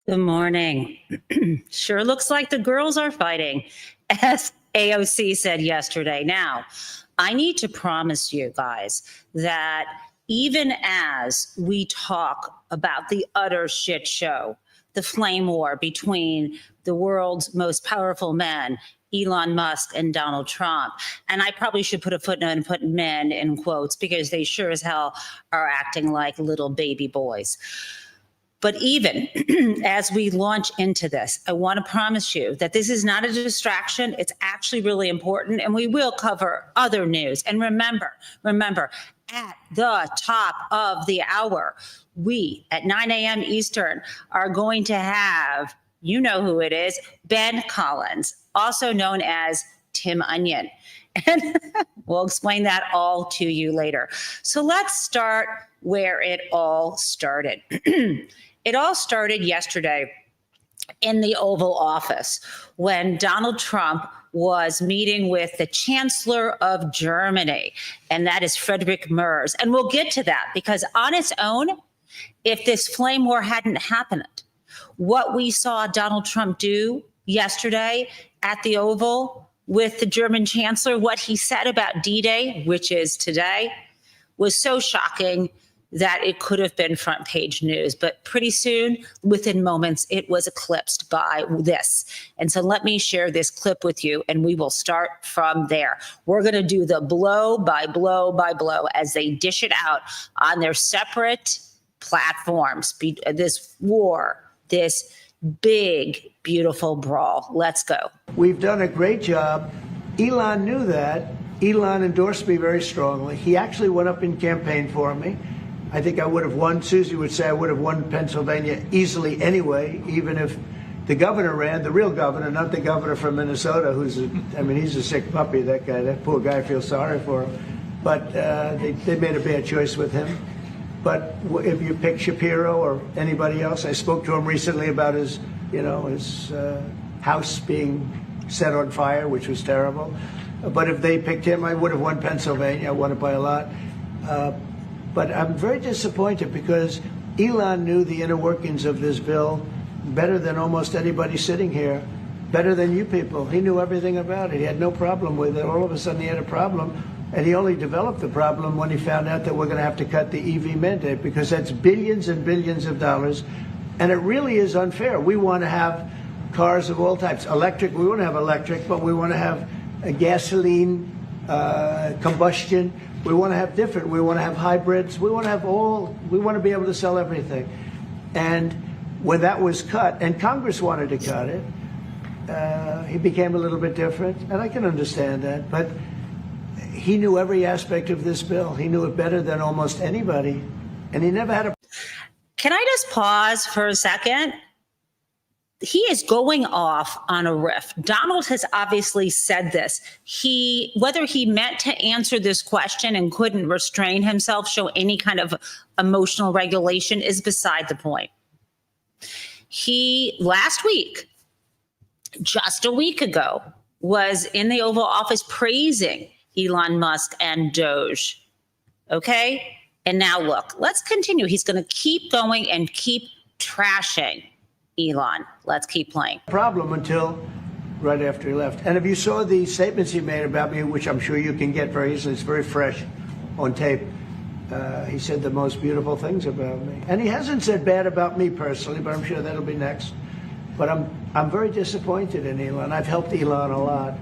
Good morning. Sure looks like the girls are fighting, as AOC said yesterday. Now, I need to promise you guys that even as we talk about the utter shit show, the flame war between the world's most powerful men, Elon Musk and Donald Trump, and I probably should put a footnote and put men in quotes because they sure as hell are acting like little baby boys. But even as we launch into this, I want to promise you that this is not a distraction. It's actually really important, and we will cover other news. And remember, at the top of the hour, we at 9 a.m. Eastern are going to have, you know who it is, Ben Collins, also known as Tim Onion. And we'll explain that all to you later. So let's start where it all started. It all started yesterday in the Oval Office when Donald Trump was meeting with the Chancellor of Germany, and that is Friedrich Merz. And we'll get to that because on its own, if this flame war hadn't happened, what we saw Donald Trump do yesterday at the Oval with the German Chancellor, what he said about D-Day, which is today, was so shocking that it could have been front page news. But pretty soon, within moments, it was eclipsed by this. And so let me share this clip with you, and we will start from there. We're going to do the blow by blow by blow as they dish it out on their separate platforms. This war, this big, beautiful brawl. Let's go. We've done a great job. Elon knew that. Elon endorsed me very strongly. He actually went up and campaigned for me. I think I would have won. Susie would say I would have won Pennsylvania easily anyway, even if the governor ran, the real governor, not the governor from Minnesota, he's a sick puppy, that guy. That poor guy, I feel sorry for him. But they made a bad choice with him. But if you pick Shapiro or anybody else, I spoke to him recently about his house being set on fire, which was terrible. But if they picked him, I would have won Pennsylvania. I won it by a lot. But I'm very disappointed because Elon knew the inner workings of this bill better than almost anybody sitting here, better than you people. He knew everything about it. He had no problem with it. All of a sudden he had a problem, and he only developed the problem when he found out that we're going to have to cut the EV mandate because that's billions and billions of dollars, and it really is unfair. We want to have cars of all types. Electric, we want to have electric, but we want to have a gasoline, combustion. We want to have different. We want to have hybrids. We want to have all. We want to be able to sell everything. And when that was cut, and Congress wanted to cut it, he became a little bit different. And I can understand that. But he knew every aspect of this bill. He knew it better than almost anybody. And he never had a. Can I just pause for a second? He is going off on a riff. Donald has obviously said this. Whether he meant to answer this question and couldn't restrain himself, show any kind of emotional regulation is beside the point. He, last week, just a week ago, was in the Oval Office praising Elon Musk and Doge. Okay? And now look, let's continue. He's going to keep going and keep trashing Elon. Let's keep playing. Problem until right after he left. And if you saw the statements he made about me, which I'm sure you can get very easily, it's very fresh on tape. He said the most beautiful things about me. And he hasn't said bad about me personally, but I'm sure that'll be next. But I'm very disappointed in Elon. I've helped Elon a lot.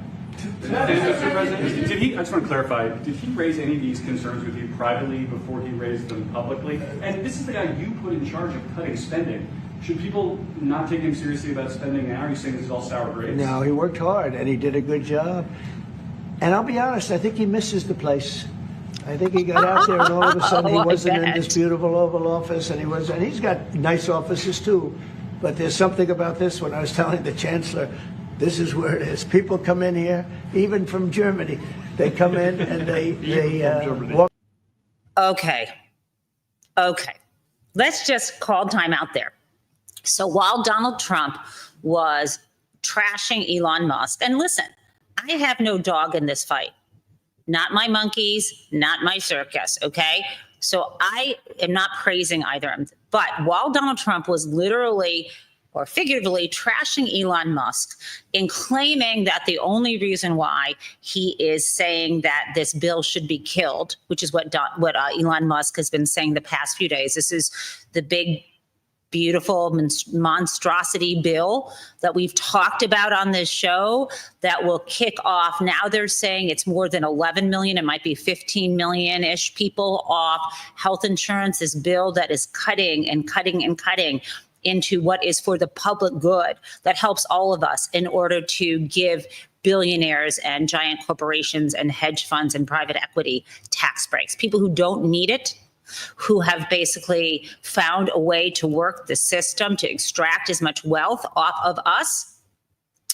Mr. President, I just want to clarify, did he raise any of these concerns with you privately before he raised them publicly? And this is the guy you put in charge of cutting spending. Should people not take him seriously about spending now? Are you saying this is all sour grapes? No, he worked hard and he did a good job. And I'll be honest, I think he misses the place. I think he got out there and all of a sudden he wasn't in this beautiful Oval Office, and he's got nice offices too. But there's something about this one. I was telling the Chancellor, this is where it is. People come in here, even from Germany. They come in and they walk. Okay. Let's just call time out there. So while Donald Trump was trashing Elon Musk, and listen, I have no dog in this fight. Not my monkeys, not my circus, okay? So I am not praising either of them. But while Donald Trump was literally or figuratively trashing Elon Musk in claiming that the only reason why he is saying that this bill should be killed, which is what Elon Musk has been saying the past few days. This is the big, beautiful monstrosity bill that we've talked about on this show that will kick off. Now they're saying it's more than 11 million. It might be 15 million-ish people off health insurance. This bill that is cutting and cutting and cutting into what is for the public good that helps all of us in order to give billionaires and giant corporations and hedge funds and private equity tax breaks. People who don't need it, who have basically found a way to work the system to extract as much wealth off of us.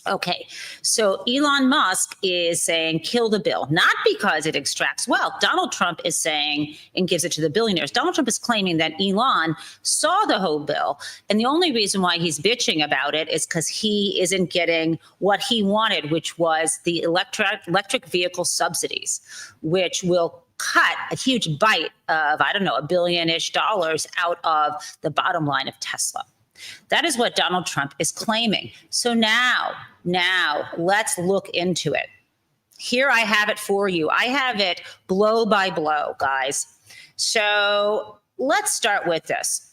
Okay, so Elon Musk is saying kill the bill, not because it extracts wealth. Donald Trump is saying and gives it to the billionaires. Donald Trump is claiming that Elon saw the whole bill, and the only reason why he's bitching about it is because he isn't getting what he wanted, which was the electric vehicle subsidies, which will cut a huge bite of, I don't know, $1 billion-ish out of the bottom line of Tesla. That is what Donald Trump is claiming. So now let's look into it. Here I have it for you. I have it blow by blow, guys. So let's start with this.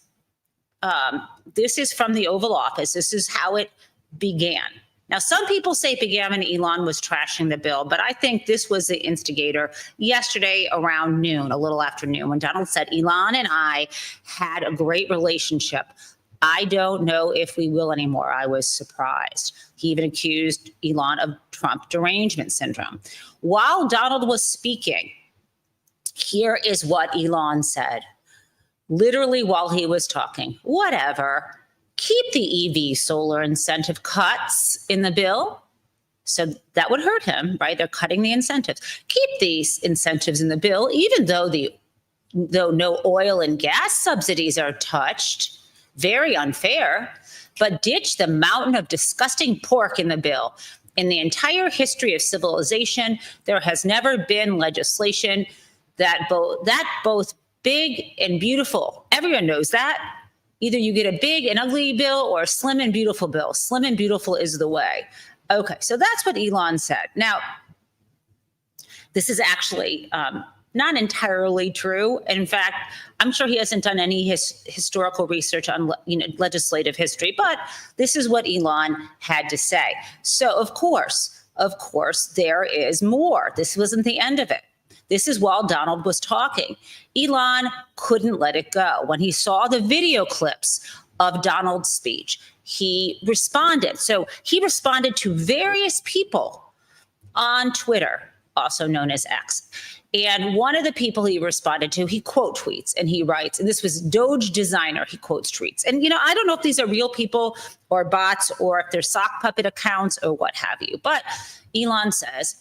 This is from the Oval Office. This is how it began. Now, some people say it began when Elon was trashing the bill, but I think this was the instigator yesterday around noon, a little after noon, when Donald said, Elon and I had a great relationship. I don't know if we will anymore. I was surprised. He even accused Elon of Trump derangement syndrome. While Donald was speaking, here is what Elon said, literally while he was talking. Whatever. Keep the EV solar incentive cuts in the bill. So that would hurt him, right? They're cutting the incentives. Keep these incentives in the bill, even though no oil and gas subsidies are touched. Very unfair. But ditch the mountain of disgusting pork in the bill. In the entire history of civilization, there has never been legislation that both big and beautiful. Everyone knows that. Either you get a big and ugly bill or a slim and beautiful bill. Slim and beautiful is the way. Okay, so that's what Elon said. Now, this is actually not entirely true. In fact, I'm sure he hasn't done any historical research on legislative history, but this is what Elon had to say. So, of course, there is more. This wasn't the end of it. This is while Donald was talking. Elon couldn't let it go. When he saw the video clips of Donald's speech, he responded. So he responded to various people on Twitter, also known as X. And one of the people he responded to, he quote tweets and he writes, and this was Doge designer, he quotes tweets. And, I don't know if these are real people or bots or if they're sock puppet accounts or what have you. But Elon says,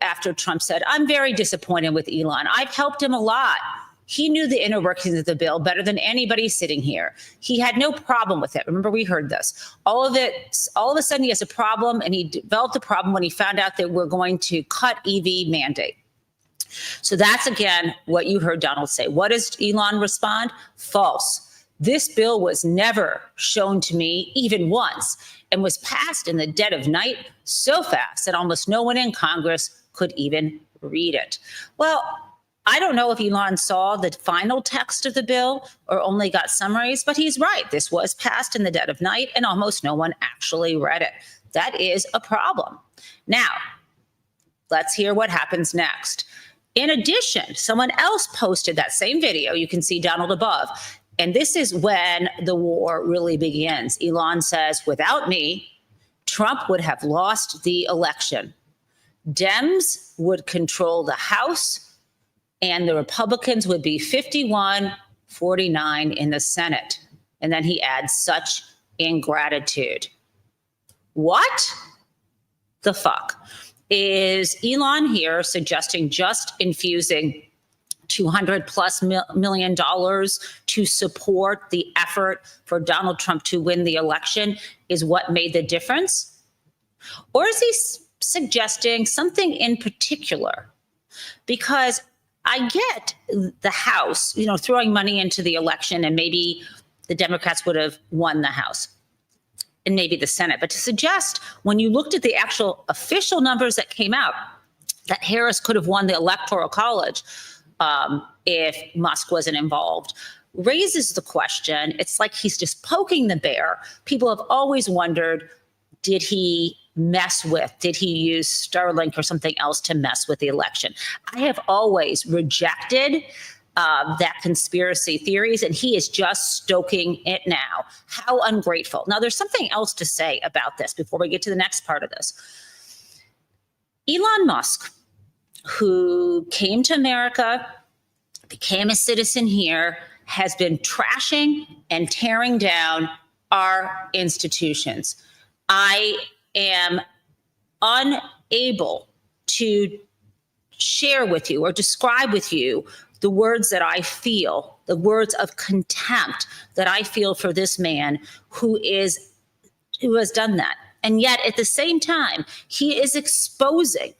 after Trump said, I'm very disappointed with Elon. I've helped him a lot. He knew the inner workings of the bill better than anybody sitting here. He had no problem with it. Remember, we heard this. All of a sudden he has a problem, and he developed a problem when he found out that we're going to cut EV mandate. So that's, again, what you heard Donald say. What does Elon respond? False. This bill was never shown to me even once and was passed in the dead of night so fast that almost no one in Congress could even read it. Well, I don't know if Elon saw the final text of the bill or only got summaries, but he's right. This was passed in the dead of night and almost no one actually read it. That is a problem. Now, let's hear what happens next. In addition, someone else posted that same video. You can see Donald above. And this is when the war really begins. Elon says, without me, Trump would have lost the election. Dems would control the House, and the Republicans would be 51-49 in the Senate. And then he adds, such ingratitude. What the fuck? Is Elon here suggesting just infusing $200+ million to support the effort for Donald Trump to win the election is what made the difference? Or is he suggesting something in particular? Because I get the House, throwing money into the election and maybe the Democrats would have won the House. and maybe the Senate, but to suggest when you looked at the actual official numbers that came out, that Harris could have won the Electoral College if Musk wasn't involved, raises the question. It's like he's just poking the bear. People have always wondered, did he use Starlink or something else to mess with the election? I have always rejected that conspiracy theories, and he is just stoking it now. How ungrateful. Now, there's something else to say about this before we get to the next part of this. Elon Musk, who came to America, became a citizen here, has been trashing and tearing down our institutions. I am unable to share with you or describe with you the words that I feel, the words of contempt that I feel for this man who has done that. And yet at the same time, he is exposing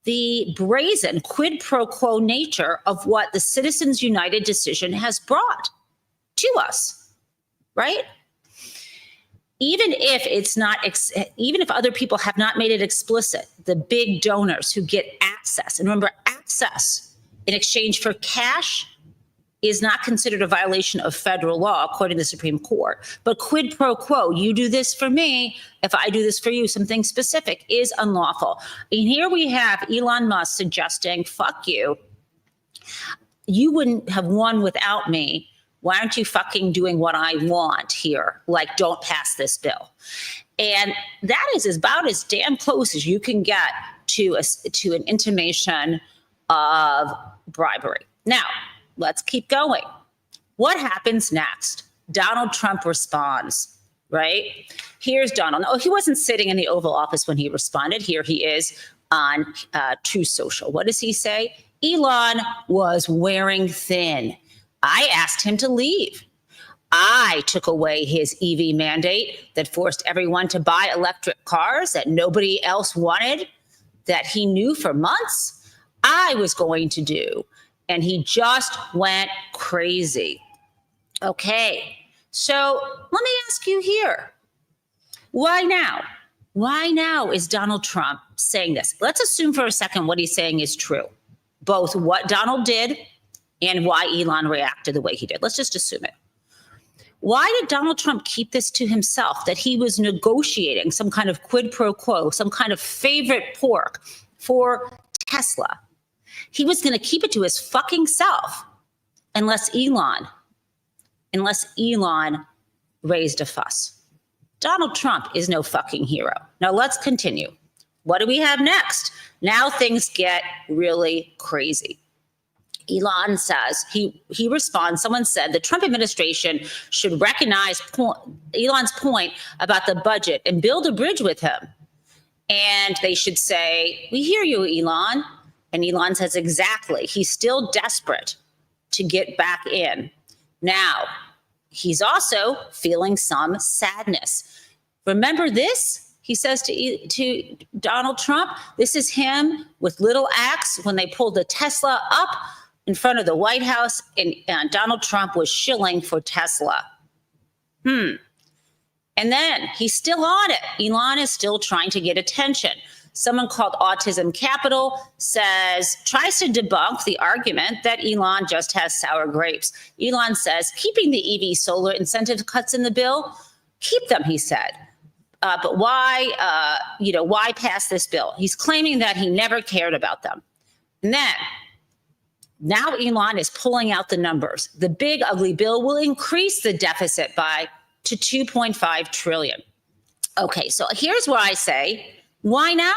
the brazen quid pro quo nature of what the Citizens United decision has brought to us, right? Even if it's not, even if other people have not made it explicit, the big donors who get access, and remember, access in exchange for cash is not considered a violation of federal law, according to the Supreme Court. But quid pro quo, you do this for me, if I do this for you, something specific, is unlawful. And here we have Elon Musk suggesting, fuck you. You wouldn't have won without me. Why aren't you fucking doing what I want here? Like, don't pass this bill. And that is about as damn close as you can get to an intimation of bribery. Now, let's keep going. What happens next? Donald Trump responds, right? Here's Donald. Oh, he wasn't sitting in the Oval Office when he responded. Here he is on Truth Social. What does he say? Elon was wearing thin. I asked him to leave. I took away his EV mandate that forced everyone to buy electric cars that nobody else wanted, that he knew for months I was going to do. And he just went crazy. Okay, so let me ask you here. Why now? Why now is Donald Trump saying this? Let's assume for a second what he's saying is true. Both what Donald did and why Elon reacted the way he did. Let's just assume it. Why did Donald Trump keep this to himself, that he was negotiating some kind of quid pro quo, some kind of favorite pork for Tesla? He was going to keep it to his fucking self unless Elon raised a fuss. Donald Trump is no fucking hero. Now let's continue. What do we have next? Now things get really crazy. Elon says, he responds, someone said the Trump administration should recognize Elon's point about the budget and build a bridge with him. And they should say, we hear you, Elon. And Elon says, exactly. He's still desperate to get back in. Now, he's also feeling some sadness. Remember this? He says to Donald Trump, this is him with little axe when they pulled the Tesla up in front of the White House, and Donald Trump was shilling for Tesla. And then he's still on it. Elon is still trying to get attention. Someone called Autism Capital tries to debunk the argument that Elon just has sour grapes. Elon says, keeping the EV solar incentive cuts in the bill, keep them, he said. But why pass this bill? He's claiming that he never cared about them. And then, now Elon is pulling out the numbers. The big ugly bill will increase the deficit to 2.5 trillion. Okay, so here's where I say, why now?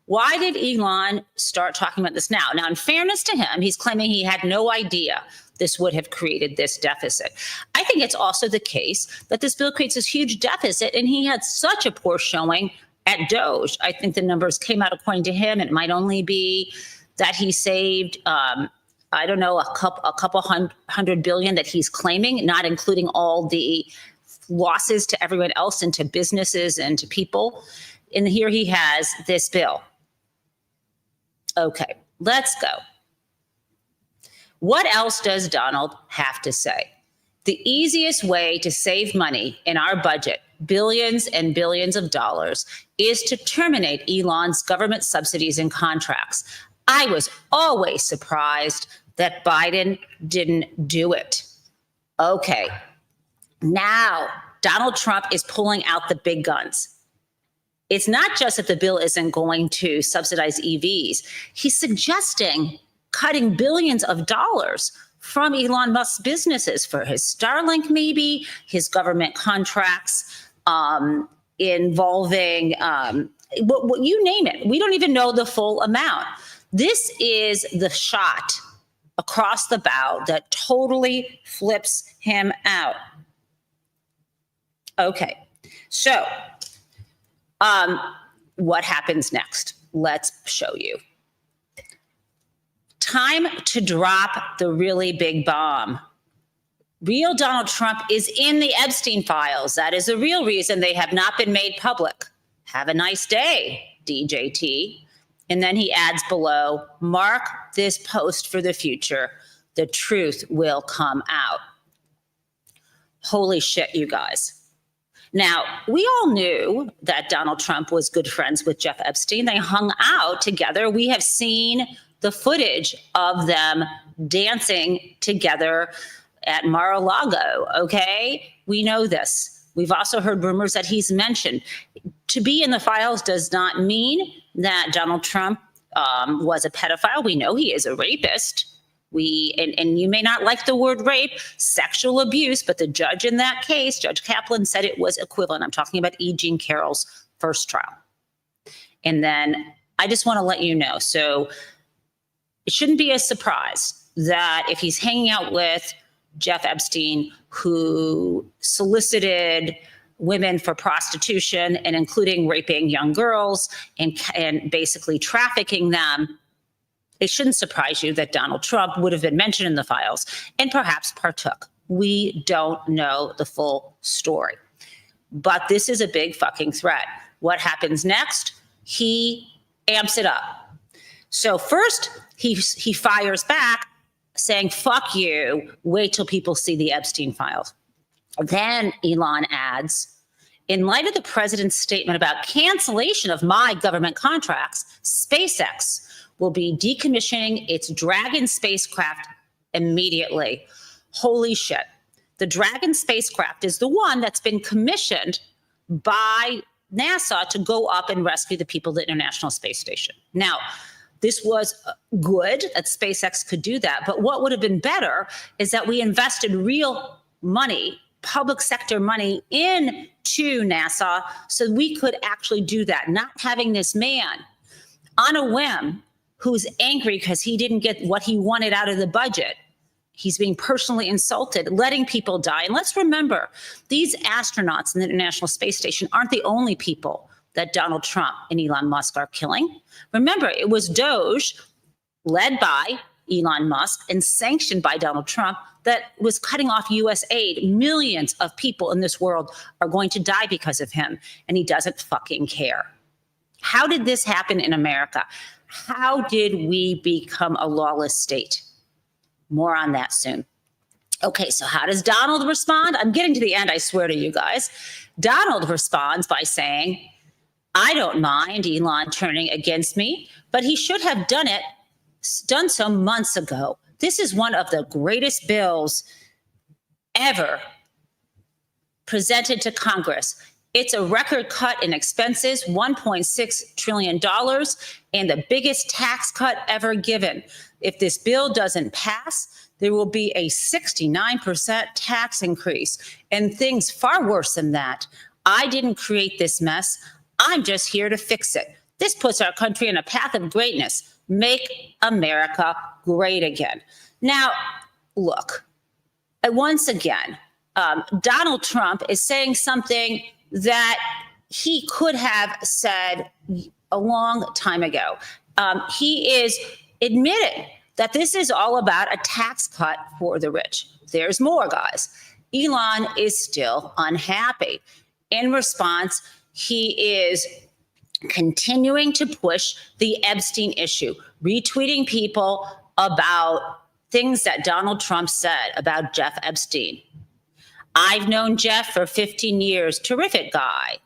Why did Elon start talking about this now? Now, in fairness to him, he's claiming he had no idea this would have created this deficit. I think it's also the case that this bill creates this huge deficit, and he had such a poor showing at Doge. I think the numbers came out, according to him, it might only be that he saved, a couple hundred billion that he's claiming, not including all the losses to everyone else and to businesses and to people. And here he has this bill. Okay, let's go. What else does Donald have to say? The easiest way to save money in our budget, billions and billions of dollars, is to terminate Elon's government subsidies and contracts. I was always surprised that Biden didn't do it. Okay, now Donald Trump is pulling out the big guns. It's not just that the bill isn't going to subsidize EVs. He's suggesting cutting billions of dollars from Elon Musk's businesses for his Starlink, maybe his government contracts involving what you name it. We don't even know the full amount. This is the shot across the bow that totally flips him out. Okay, so what happens next? Let's show you. Time to drop the really big bomb. Real Donald Trump is in the Epstein files. That is the real reason they have not been made public. Have a nice day, DJT. And then he adds below, mark this post for the future. The truth will come out. Holy shit, you guys. Now, we all knew that Donald Trump was good friends with Jeff Epstein. They hung out together. We have seen the footage of them dancing together at Mar-a-Lago, okay? We know this. We've also heard rumors that he's mentioned. To be in the files does not mean that Donald Trump was a pedophile. We know he is a rapist. And you may not like the word rape, sexual abuse, but the judge in that case, Judge Kaplan, said it was equivalent. I'm talking about E. Jean Carroll's first trial. And then I just want to let you know, so it shouldn't be a surprise that if he's hanging out with Jeff Epstein, who solicited women for prostitution and including raping young girls and basically trafficking them, it shouldn't surprise you that Donald Trump would have been mentioned in the files and perhaps partook. We don't know the full story. But this is a big fucking threat. What happens next? He amps it up. So first, he fires back saying, fuck you, wait till people see the Epstein files. Then Elon adds, in light of the president's statement about cancellation of my government contracts, SpaceX will be decommissioning its Dragon spacecraft immediately. Holy shit. The Dragon spacecraft is the one that's been commissioned by NASA to go up and rescue the people at the International Space Station. Now, this was good that SpaceX could do that, but what would have been better is that we invested real money, public sector money, into NASA so we could actually do that, not having this man on a whim who's angry because he didn't get what he wanted out of the budget. He's being personally insulted, letting people die. And let's remember, these astronauts in the International Space Station aren't the only people that Donald Trump and Elon Musk are killing. Remember, it was Doge, led by Elon Musk and sanctioned by Donald Trump, that was cutting off U.S. aid. Millions of people in this world are going to die because of him, and he doesn't fucking care. How did this happen in America? How did we become a lawless state? More on that soon. Okay, so how does Donald respond? I'm getting to the end, I swear to you guys. Donald responds by saying, I don't mind Elon turning against me, but he should have done so months ago. This is one of the greatest bills ever presented to Congress. It's a record cut in expenses, $1.6 trillion, and the biggest tax cut ever given. If this bill doesn't pass, there will be a 69% tax increase and things far worse than that. I didn't create this mess. I'm just here to fix it. This puts our country on a path of greatness. Make America great again. Now, look, once again, Donald Trump is saying something that he could have said a long time ago. He is admitting that this is all about a tax cut for the rich. There's more, guys. Elon is still unhappy. In response, he is continuing to push the Epstein issue, retweeting people about things that Donald Trump said about Jeff Epstein. I've known Jeff for 15 years. Terrific guy.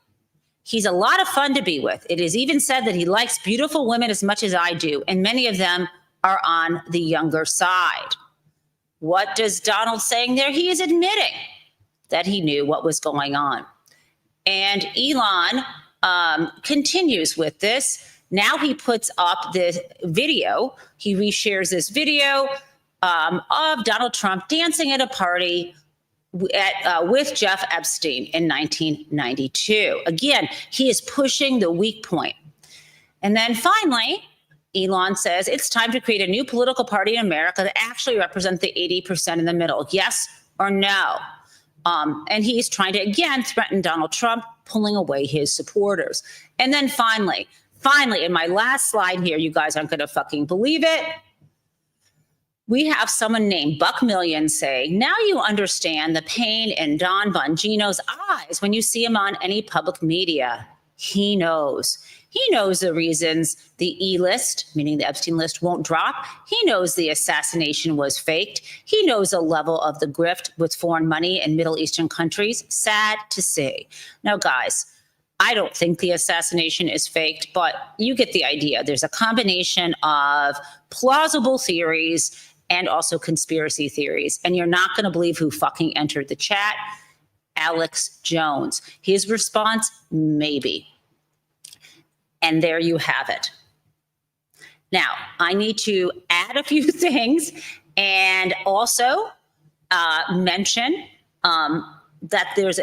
He's a lot of fun to be with. It is even said that he likes beautiful women as much as I do, and many of them are on the younger side. What does Donald saying there? He is admitting that he knew what was going on. And Elon continues with this. Now he puts up this video. He reshares this video of Donald Trump dancing at a party with Jeff Epstein in 1992. Again, he is pushing the weak point. And then finally, Elon says it's time to create a new political party in America that actually represents the 80% in the middle. Yes or no? And he's trying to, again, threaten Donald Trump, pulling away his supporters. And then finally, in my last slide here, you guys aren't going to fucking believe it. We have someone named Buck Million say, now you understand the pain in Don Bongino's eyes when you see him on any public media. He knows. He knows the reasons the E-list, meaning the Epstein list, won't drop. He knows the assassination was faked. He knows the level of the grift with foreign money in Middle Eastern countries. Sad to see. Now, guys, I don't think the assassination is faked, but you get the idea. There's a combination of plausible theories and also conspiracy theories. And you're not going to believe who fucking entered the chat. Alex Jones. His response, maybe. And there you have it. Now, I need to add a few things and also mention that there's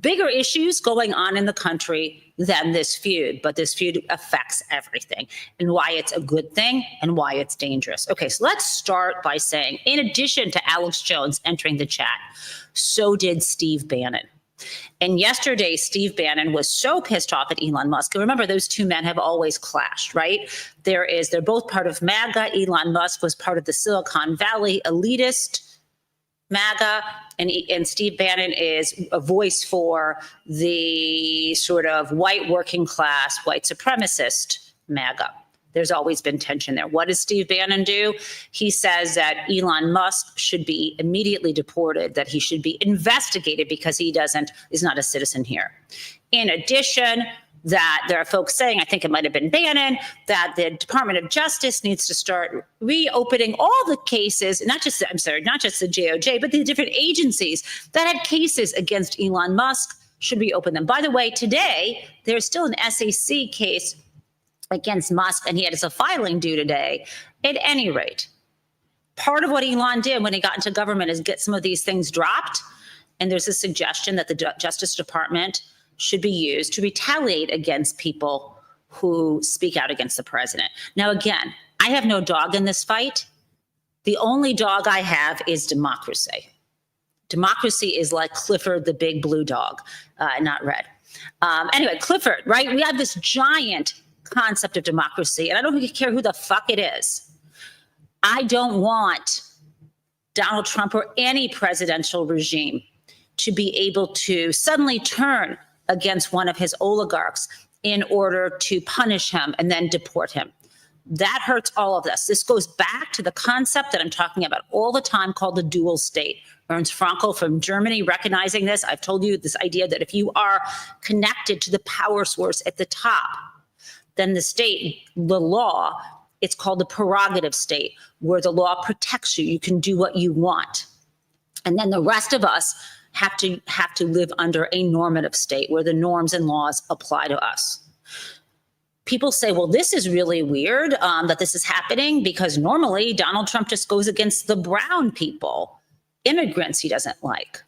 bigger issues going on in the country than this feud, but this feud affects everything and why it's a good thing and why it's dangerous. Okay, so let's start by saying, in addition to Alex Jones entering the chat, so did Steve Bannon. And yesterday, Steve Bannon was so pissed off at Elon Musk. And remember, those two men have always clashed, right? They're both part of MAGA. Elon Musk was part of the Silicon Valley elitist MAGA, and Steve Bannon is a voice for the sort of white working class, white supremacist MAGA. There's always been tension there. What does Steve Bannon do? He says that Elon Musk should be immediately deported, that he should be investigated because he is not a citizen here. In addition, that there are folks saying, I think it might have been Bannon, that the Department of Justice needs to start reopening all the cases, not just the DOJ, but the different agencies that had cases against Elon Musk should reopen them. By the way, today, there's still an SEC case against Musk, and he has a filing due today. At any rate, part of what Elon did when he got into government is get some of these things dropped. And there's a suggestion that the Justice Department should be used to retaliate against people who speak out against the president. Now, again, I have no dog in this fight. The only dog I have is democracy. Democracy is like Clifford the big blue dog, not red. Anyway, Clifford, right? We have this giant concept of democracy, and I don't really care who the fuck it is. I don't want Donald Trump or any presidential regime to be able to suddenly turn against one of his oligarchs in order to punish him and then deport him. That hurts all of this. This goes back to the concept that I'm talking about all the time called the dual state. Ernst Frankl from Germany recognizing this. I've told you this idea that if you are connected to the power source at the top, then the state, the law, it's called the prerogative state, where the law protects you. You can do what you want. And then the rest of us have to live under a normative state where the norms and laws apply to us. People say, well, this is really weird that this is happening because normally Donald Trump just goes against the brown people, immigrants he doesn't like.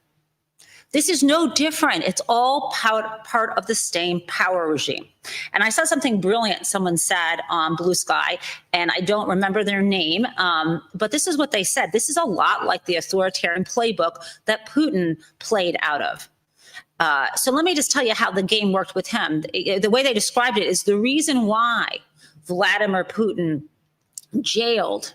This is no different. It's all part of the same power regime. And I saw something brilliant someone said on Blue Sky, and I don't remember their name, but this is what they said. This is a lot like the authoritarian playbook that Putin played out of. So let me just tell you how the game worked with him. The way they described it is the reason why Vladimir Putin jailed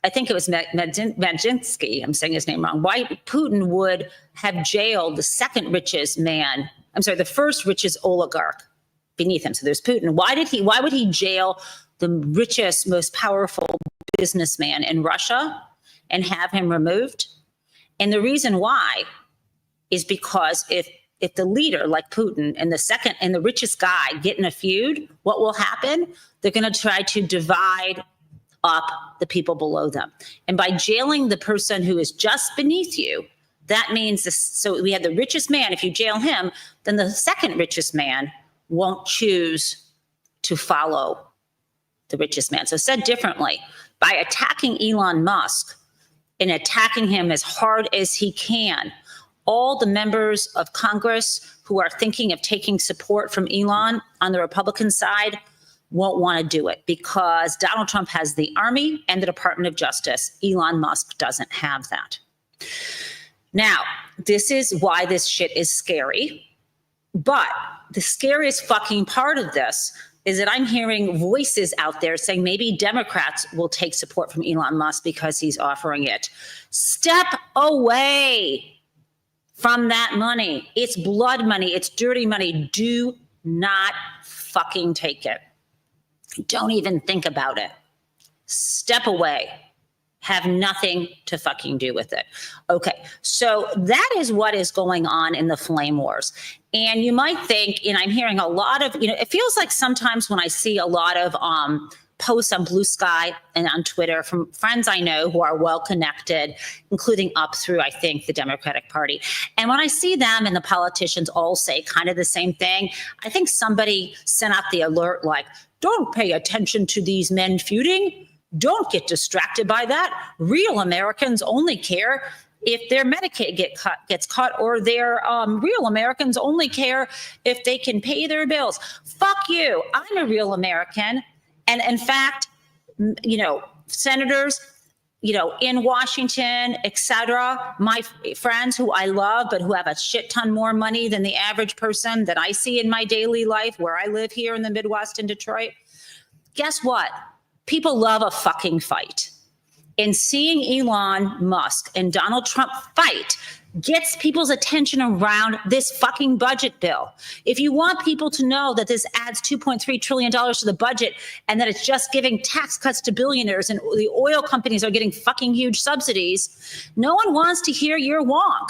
I think it was Medzinski, I'm saying his name wrong, why Putin would have jailed the second richest man, the first richest oligarch beneath him. So there's Putin. Why would he jail the richest, most powerful businessman in Russia and have him removed? And the reason why is because if the leader like Putin and the richest guy get in a feud, what will happen? They're going to try to divide up the people below them. And by jailing the person who is just beneath you, that means this. So we have the richest man. If you jail him, then the second richest man won't choose to follow the richest man. So said differently, by attacking Elon Musk and attacking him as hard as he can, all the members of Congress who are thinking of taking support from Elon on the Republican side won't want to do it, because Donald Trump has the army and the Department of Justice. Elon Musk doesn't have that. Now, this is why this shit is scary. But the scariest fucking part of this is that I'm hearing voices out there saying maybe Democrats will take support from Elon Musk because he's offering it. Step away from that money. It's blood money. It's dirty money. Do not fucking take it. Don't even think about it. Step away. Have nothing to fucking do with it. Okay, so that is what is going on in the flame wars. And you might think, and I'm hearing a lot of, it feels like sometimes when I see a lot of posts on Blue Sky and on Twitter from friends I know who are well connected, including up through, I think, the Democratic Party. And when I see them and the politicians all say kind of the same thing, I think somebody sent out the alert like, don't pay attention to these men feuding. Don't get distracted by that. Real Americans only care if their Medicaid gets cut, or their real Americans only care if they can pay their bills. Fuck you. I'm a real American. And in fact, senators, in Washington, et cetera, my friends who I love, but who have a shit ton more money than the average person that I see in my daily life where I live here in the Midwest in Detroit. Guess what? People love a fucking fight. And seeing Elon Musk and Donald Trump fight gets people's attention around this fucking budget bill. If you want people to know that this adds $2.3 trillion to the budget and that it's just giving tax cuts to billionaires and the oil companies are getting fucking huge subsidies, no one wants to hear your wonk.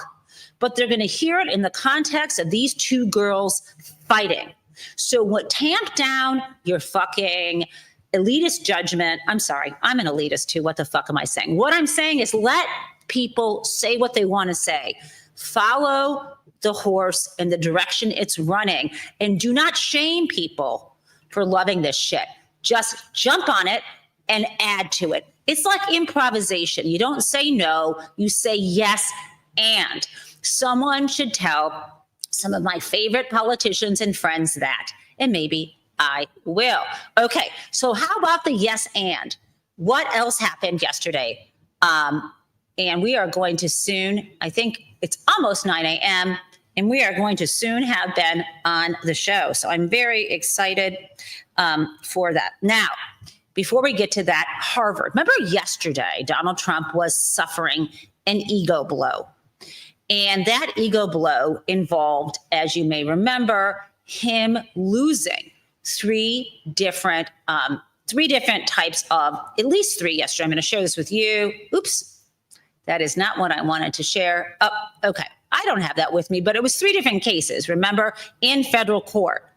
But they're going to hear it in the context of these two girls fighting. So tamp down your fucking elitist judgment. I'm sorry, I'm an elitist too. What the fuck am I saying? What I'm saying is let people say what they want to say. Follow the horse in the direction it's running, and do not shame people for loving this shit. Just jump on it and add to it. It's like improvisation. You don't say no, you say yes. And someone should tell some of my favorite politicians and friends that, and maybe I will. Okay, so how about the yes and? What else happened yesterday? And we are going to soon, I think it's almost 9 a.m., and we are going to soon have Ben on the show. So I'm very excited for that. Now, before we get to that, Harvard. Remember yesterday, Donald Trump was suffering an ego blow. And that ego blow involved, as you may remember, him losing three different types of, at least three yesterday. I'm going to share this with you. Oops, that is not what I wanted to share. Oh, okay. I don't have that with me, but it was three different cases, remember, in federal court.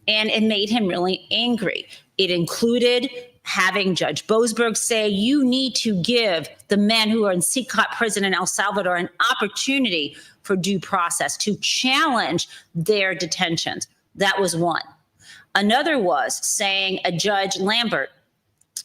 And it made him really angry. It included having Judge Boasberg say, you need to give the men who are in CCOT prison in El Salvador an opportunity for due process to challenge their detentions. That was one. Another was saying, a Judge Lambert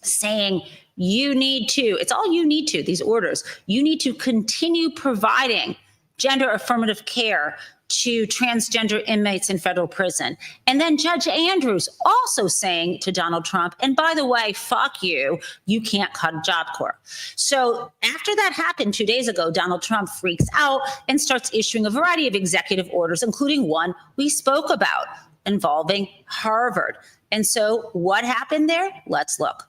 saying, you need to, it's all you need to, these orders, you need to continue providing gender affirmative care to transgender inmates in federal prison. And then Judge Andrews also saying to Donald Trump, and by the way, fuck you, you can't cut Job Corps. So after that happened 2 days ago, Donald Trump freaks out and starts issuing a variety of executive orders, including one we spoke about involving Harvard. And so what happened there? Let's look.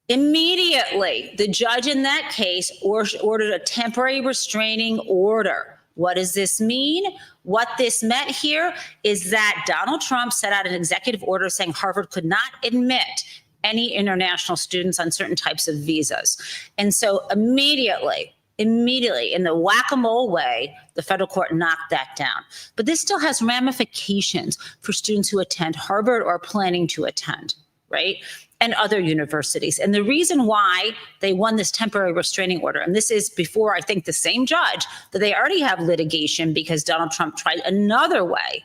Immediately, the judge in that case ordered a temporary restraining order. What does this mean? What this meant here is that Donald Trump set out an executive order saying Harvard could not admit any international students on certain types of visas. And so immediately, Immediately, in the whack-a-mole way, the federal court knocked that down. But this still has ramifications for students who attend Harvard or planning to attend, right? And other universities. And the reason why they won this temporary restraining order, and this is before, I think, the same judge, that they already have litigation because Donald Trump tried another way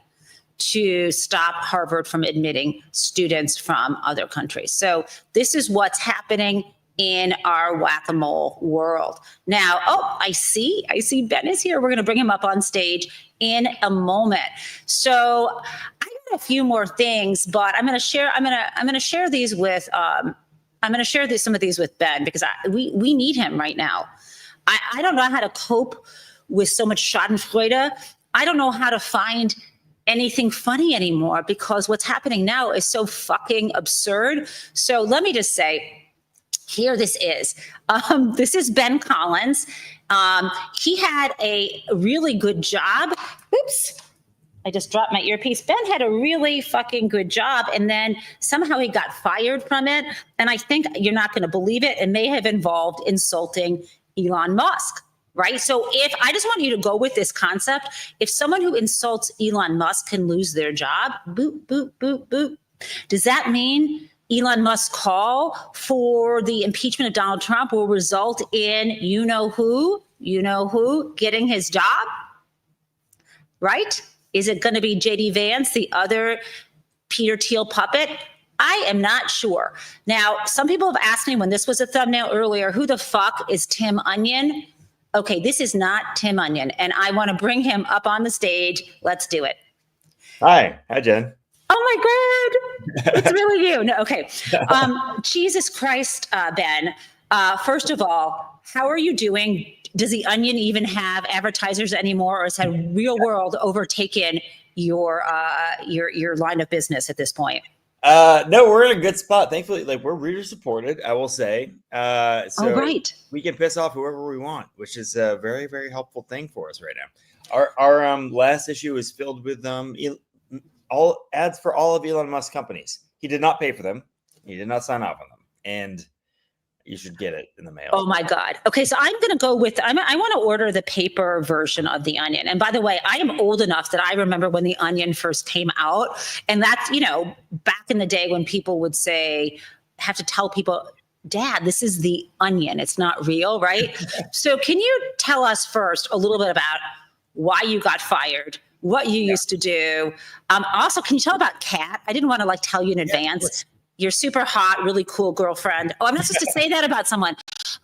to stop Harvard from admitting students from other countries. So this is what's happening in our whack-a-mole world. Now, I see Ben is here. We're going to bring him up on stage in a moment. So I got a few more things, but I'm going to share these with some of these with Ben, because we need him right now. I don't know how to cope with so much schadenfreude. I don't know how to find anything funny anymore, because what's happening now is so fucking absurd. So let me just say, here this is. This is Ben Collins. He had a really good job. Oops, I just dropped my earpiece. Ben had a really fucking good job, and then somehow he got fired from it. And I think you're not going to believe it. It may have involved insulting Elon Musk, right? So if I just want you to go with this concept, if someone who insults Elon Musk can lose their job, boop, boop, boop, boop. Does that mean Elon Musk's call for the impeachment of Donald Trump will result in you know who getting his job, right? Is it going to be JD Vance, the other Peter Thiel puppet? I am not sure. Now, some people have asked me when this was a thumbnail earlier, who the fuck is Tim Onion? Okay, this is not Tim Onion, and I want to bring him up on the stage. Let's do it. Hi, Jen. Oh my God, it's really you. No, okay. Jesus Christ, Ben. First of all, how are you doing? Does the Onion even have advertisers anymore, or has that Real World overtaken your line of business at this point? No, we're in a good spot. Thankfully, like, we're reader supported, I will say. So right. We can piss off whoever we want, which is a very, very helpful thing for us right now. Our last issue is filled with all ads for all of Elon Musk's companies. He did not pay for them. He did not sign off on them. And you should get it in the mail. Oh my God. Okay, so I'm going to go with, I want to order the paper version of The Onion. And by the way, I am old enough that I remember when The Onion first came out. And that's, back in the day when people would have to tell people, Dad, this is The Onion. It's not real, right? So can you tell us first a little bit about why you got fired, what you used to do? Also, can you tell about Cat? I didn't want to tell you in advance. You're super hot, really cool girlfriend. Oh, I'm not supposed to say that about someone.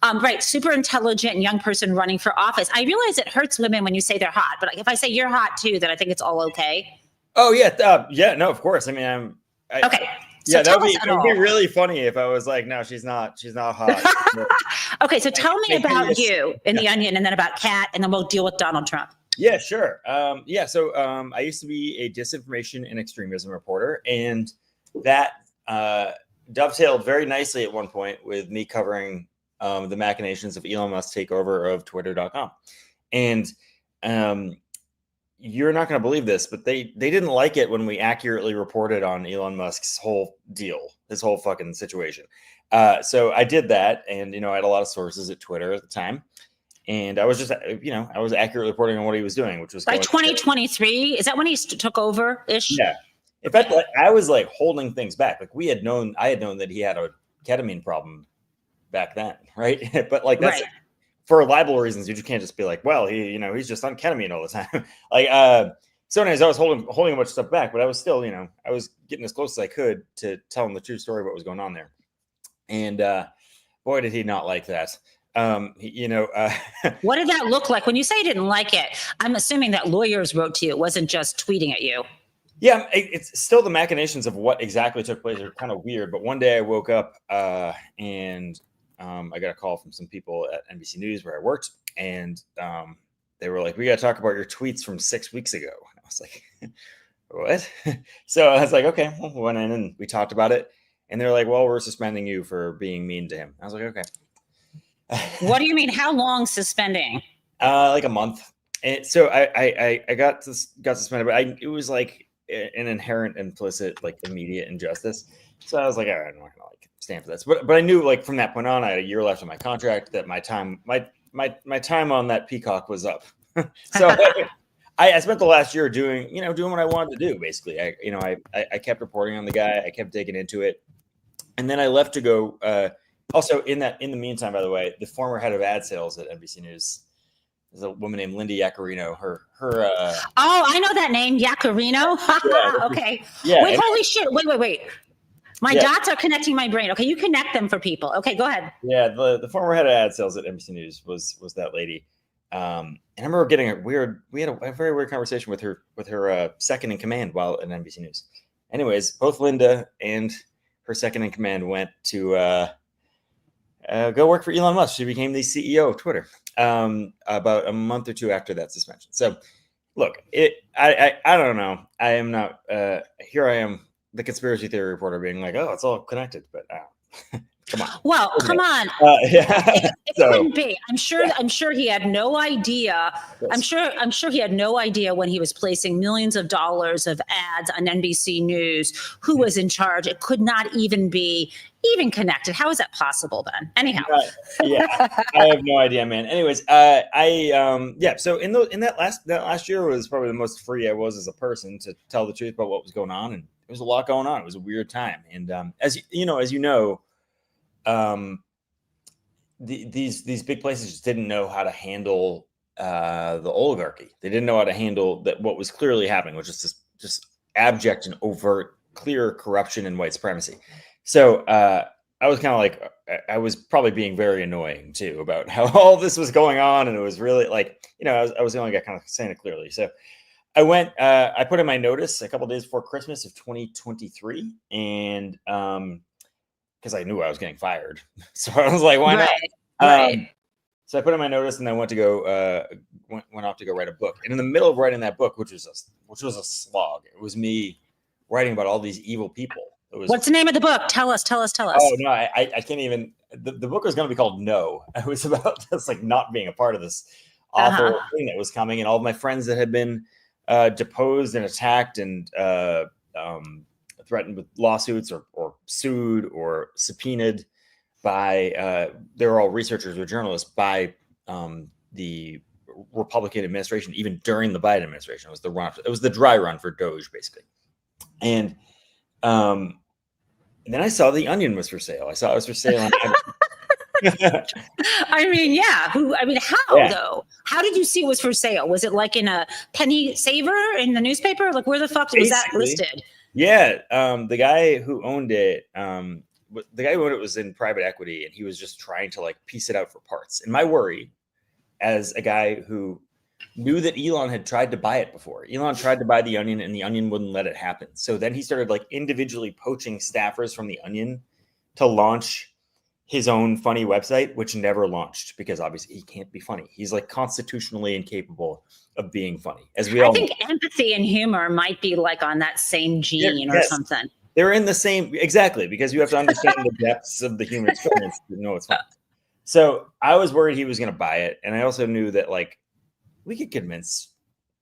Right, super intelligent young person running for office. I realize it hurts women when you say they're hot, but if I say you're hot too, then I think it's all okay. Oh yeah, no, of course. I mean, okay. So that would be really funny if I was like, no, she's not hot. Okay, so tell me about you in The Onion, and then about Cat, and then we'll deal with Donald Trump. Yeah, sure. So I used to be a disinformation and extremism reporter, and that dovetailed very nicely at one point with me covering the machinations of Elon Musk's takeover of Twitter.com. And you're not going to believe this, but they didn't like it when we accurately reported on Elon Musk's whole deal, his whole fucking situation. So I did that, and I had a lot of sources at Twitter at the time. And I was just, I was accurately reporting on what he was doing, which was by 2023. Is that when he took over ish? Yeah. In fact, I was holding things back. I had known that he had a ketamine problem back then, right? But that's right. For libel reasons. You just can't just be like, well, he's just on ketamine all the time. So anyways, I was holding a bunch of stuff back, but I was still, I was getting as close as I could to telling the true story of what was going on there. And boy, did he not like that. What did that look like when you say you didn't like it? I'm assuming that lawyers wrote to you. It wasn't just tweeting at you. Yeah, it's still the machinations of what exactly took place are kind of weird. But one day I woke up and I got a call from some people at NBC News where I worked, and they were like, "We got to talk about your tweets from 6 weeks ago." And I was like, "What?" So I was like, "Okay." Well, we went in and we talked about it, and they're like, "Well, we're suspending you for being mean to him." I was like, "Okay." What do you mean? How long suspending? Like a month. And so I got suspended, but it was like an inherent, implicit, immediate injustice. So I was like, all right, I'm not gonna stand for this. But I knew from that point on, I had a year left on my contract, that my my time on that peacock was up. So I spent the last year doing what I wanted to do. Basically, I kept reporting on the guy. I kept digging into it, and then I left to go. Also, in the meantime, by the way, the former head of ad sales at NBC News is a woman named Linda Yaccarino. Her. Oh, I know that name, Yaccarino. Yeah, okay. Yeah. Wait, holy shit! Wait. My dots are connecting my brain. Okay, you connect them for people. Okay, go ahead. Yeah, the former head of ad sales at NBC News was that lady. And I remember getting we had a very weird conversation with her second in command while at NBC News. Anyways, both Linda and her second in command went to go work for Elon Musk. She became the CEO of Twitter about a month or two after that suspension. So, look, I don't know. I am not. Here I am, the conspiracy theory reporter, being like, oh, it's all connected, but come on. Well, come on. It couldn't be. I'm sure he had no idea. Yes. I'm sure he had no idea when he was placing millions of dollars of ads on NBC News who was in charge. It could not even be connected. How is that possible then? Anyhow. Yeah, I have no idea, man. Anyways, so in that last year was probably the most free I was as a person, to tell the truth about what was going on, and there was a lot going on. It was a weird time, and as you know, these big places just didn't know how to handle the oligarchy. They didn't know how to handle what was clearly happening, which is just abject and overt, clear corruption and white supremacy. So I was kind of like, I was probably being very annoying too about how all this was going on, and it was really like, I was the only guy kind of saying it clearly. So I went, I put in my notice a couple of days before Christmas of 2023, and because I knew I was getting fired, so I was like, why not? Right. So I put in my notice, and I went to go went off to go write a book. And in the middle of writing that book, which was a slog, it was me writing about all these evil people. What's the name of the book? Tell us. Oh no, I can't even. The book was going to be called No. It was about just like not being a part of this awful thing that was coming, and all of my friends that had been deposed and attacked and threatened with lawsuits or sued or subpoenaed by they were all researchers or journalists by the Republican administration, even during the Biden administration. It was the dry run for Doge, basically. And then I saw The Onion was for sale. I saw it was for sale. I mean, how though? How did you see it was for sale? Was it like in a penny saver in the newspaper? Like, where the fuck was that listed? Yeah, the guy who owned it, was in private equity, and he was just trying to like piece it out for parts. And my worry, as a guy who knew that Elon had tried to buy it before. Elon tried to buy The Onion, and The Onion wouldn't let it happen. So then he started like individually poaching staffers from The Onion to launch his own funny website, which never launched because obviously he can't be funny. He's like constitutionally incapable of being funny. I think empathy and humor might be like on that same gene or something. They're in the same, exactly, because you have to understand the depths of the human experience to know it's fun. So I was worried he was going to buy it. And I also knew that like, we could convince,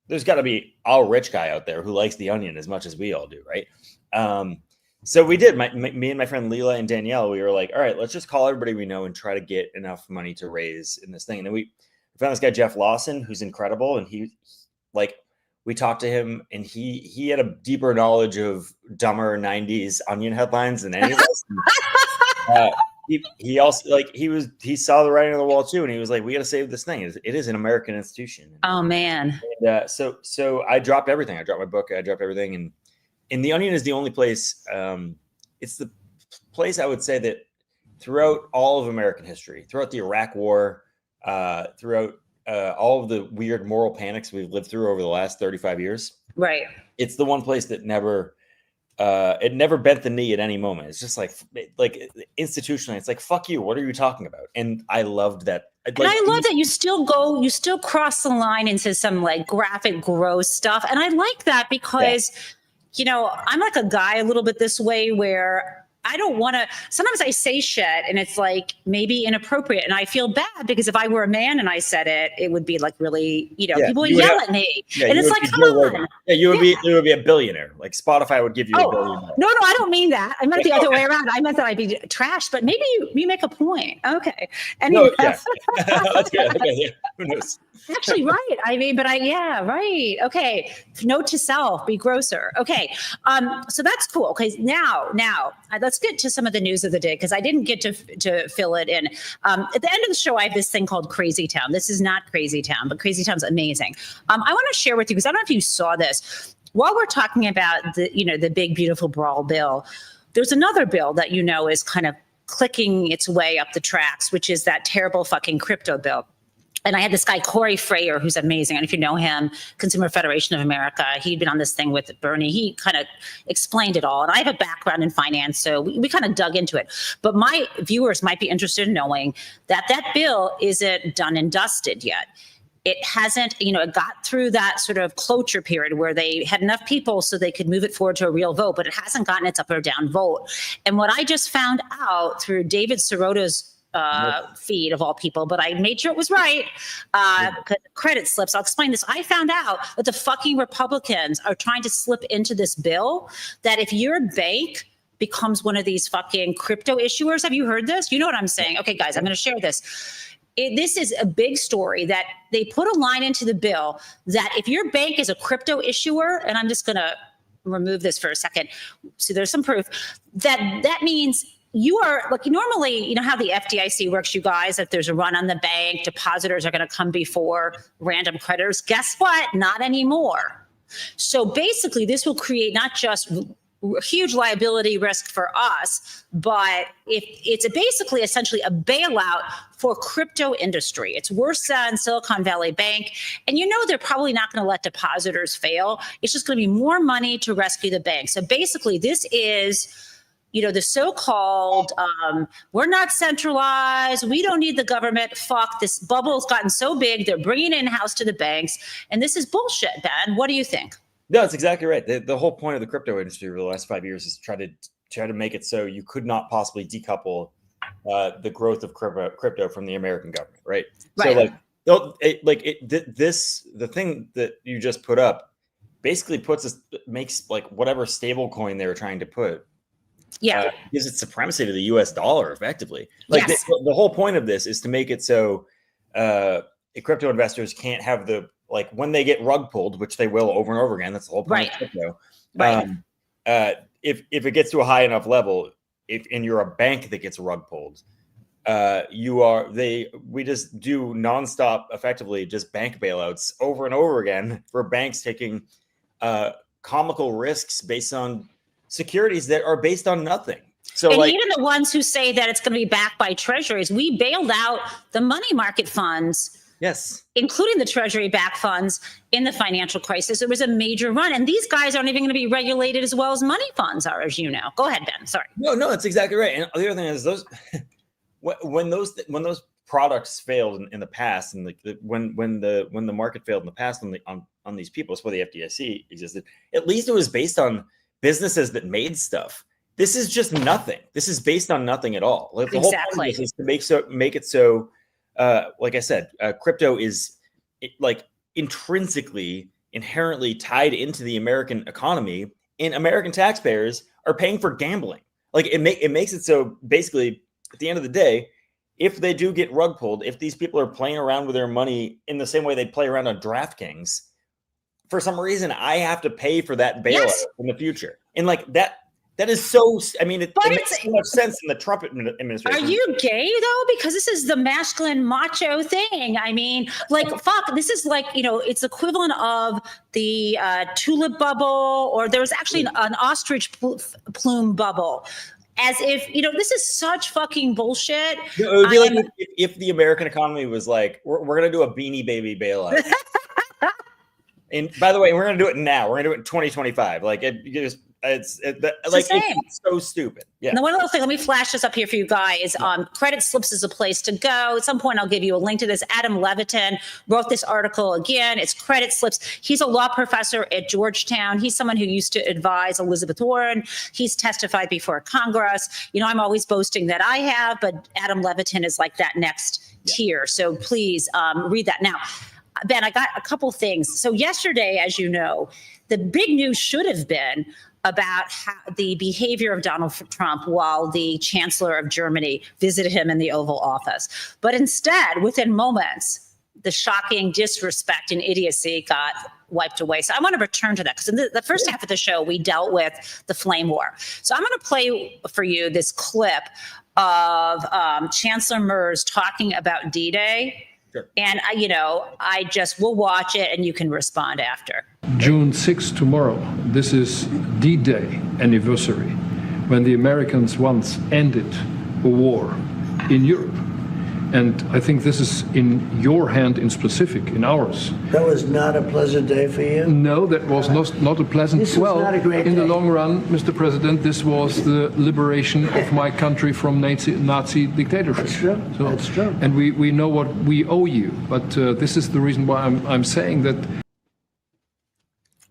there's got to be a rich guy out there who likes The Onion as much as we all do, right? So we did. Me and my friend Leela and Danielle, we were like, all right, let's just call everybody we know and try to get enough money to raise in this thing. And then we found this guy, Jeff Lawson, who's incredible. And we talked to him, and he had a deeper knowledge of dumber 90s Onion headlines than any of us. He also he saw the writing on the wall too, and he was like, "We got to save this thing. It is an American institution." Oh man! And, so I dropped everything. I dropped my book. I dropped everything, and The Onion is the only place. It's the place I would say that throughout all of American history, throughout the Iraq War, throughout all of the weird moral panics we've lived through over the last 35 years, right? It's the one place that never. It never bent the knee at any moment. It's just like institutionally, it's like, fuck you. What are you talking about? And I loved that. I love that you still cross the line into some like graphic, gross stuff. And I like that because, I'm like a guy a little bit this way where I don't want to, sometimes I say shit and it's like maybe inappropriate. And I feel bad because if I were a man and I said it, it would be like really, people would yell at me. And it's like, come on. Yeah, you would be a billionaire. Like Spotify would give you $1 billion. No, I don't mean that. I meant the other way around. I meant that I'd be trashed, but maybe you make a point. Okay. Anyway. No, that's good. Okay, yeah. Who knows? Actually, right. I mean, but right. Okay. Note to self, be grosser. Okay. So that's cool. Okay. Now, let's get to some of the news of the day because I didn't get to fill it in. At the end of the show, I have this thing called Crazy Town. This is not Crazy Town, but Crazy Town's amazing. I want to share with you because I don't know if you saw this. While we're talking about the big, beautiful brawl bill, there's another bill that is kind of clicking its way up the tracks, which is that terrible fucking crypto bill. And I had this guy, Corey Frayer, who's amazing. And if you know him, Consumer Federation of America, he'd been on this thing with Bernie. He kind of explained it all. And I have a background in finance, so we kind of dug into it. But my viewers might be interested in knowing that bill isn't done and dusted yet. It hasn't, it got through that sort of cloture period where they had enough people so they could move it forward to a real vote, but it hasn't gotten its up or down vote. And what I just found out through David Sirota's feed of all people, but I made sure it was right. Credit slips. I'll explain this. I found out that the fucking Republicans are trying to slip into this bill that if your bank becomes one of these fucking crypto issuers, have you heard this? You know what I'm saying? Okay, guys, I'm going to share this. This is a big story that they put a line into the bill that if your bank is a crypto issuer, and I'm just going to remove this for a second. So there's some proof that means you are like normally, how the FDIC works, you guys, if there's a run on the bank, depositors are going to come before random creditors. Guess what? Not anymore. So basically, this will create not just huge liability risk for us, but it's basically essentially a bailout for crypto industry. It's worse than Silicon Valley Bank. And they're probably not going to let depositors fail. It's just going to be more money to rescue the bank. So basically, this is the so-called, we're not centralized, we don't need the government, fuck, this bubble's gotten so big, they're bringing in-house to the banks, and this is bullshit, Ben. What do you think? No, that's exactly right. The whole point of the crypto industry over the last 5 years is try to make it so you could not possibly decouple the growth of crypto from the American government, right? Right. So the thing that you just put up basically makes like whatever stable coin they were trying to put, gives it supremacy to the US dollar effectively. Like yes. the whole point of this is to make it so crypto investors can't have when they get rug pulled, which they will over and over again. That's the whole point of crypto. Right. If it gets to a high enough level, and you're a bank that gets rug pulled, we just do nonstop, effectively just bank bailouts over and over again for banks taking comical risks based on securities that are based on nothing. So, and even the ones who say that it's going to be backed by treasuries, we bailed out the money market funds. Yes. Including the treasury-backed funds in the financial crisis. It was a major run. And these guys aren't even going to be regulated as well as money funds are, as you know. Go ahead, Ben. Sorry. No, that's exactly right. And the other thing is when those products failed in the past, and when the market failed in the past on these people, that's why the FDIC existed. At least it was based on businesses that made stuff. This is just nothing. This is based on nothing at all. The whole point of this is to make it so. Like I said, crypto is inherently tied into the American economy, and American taxpayers are paying for gambling. Like it makes it so basically at the end of the day, if they do get rug pulled, if these people are playing around with their money in the same way they play around on DraftKings, for some reason I have to pay for that bailout in the future. And that is so, I mean, it makes so much sense in the Trump administration. Are you gay, though? Because this is the masculine macho thing. I mean, fuck, this is it's equivalent of the tulip bubble, or there was actually an ostrich plume bubble. As if, this is such fucking bullshit. It would be like if the American economy was like, we're going to do a Beanie Baby bailout. And by the way, we're going to do it now. We're going to do it in 2025. the same. It's so stupid. Yeah. Now, one other thing, let me flash this up here for you guys. Credit slips is a place to go. At some point, I'll give you a link to this. Adam Levitin wrote this article again. It's credit slips. He's a law professor at Georgetown. He's someone who used to advise Elizabeth Warren. He's testified before Congress. You know, I'm always boasting that I have, but Adam Levitin is like that next tier. So please read that. Now, Ben, I got a couple things. So yesterday, as you know, the big news should have been about how the behavior of Donald Trump while the Chancellor of Germany visited him in the Oval Office. But instead, within moments, the shocking disrespect and idiocy got wiped away. So I want to return to that because in the first half of the show, we dealt with the flame war. So I'm going to play for you this clip of Chancellor Merz talking about D-Day. Sure. And, we'll watch it and you can respond after. June 6th, tomorrow, this is D-Day anniversary, when the Americans once ended a war in Europe. And I think this is in your hand in specific, in ours. That was not a pleasant day for you? No, that was not a pleasant. This was not a great in the day. long run, Mr. President, this was the liberation of my country from Nazi dictatorship. That's true. That's true. And we know what we owe you. But this is the reason why I'm saying that.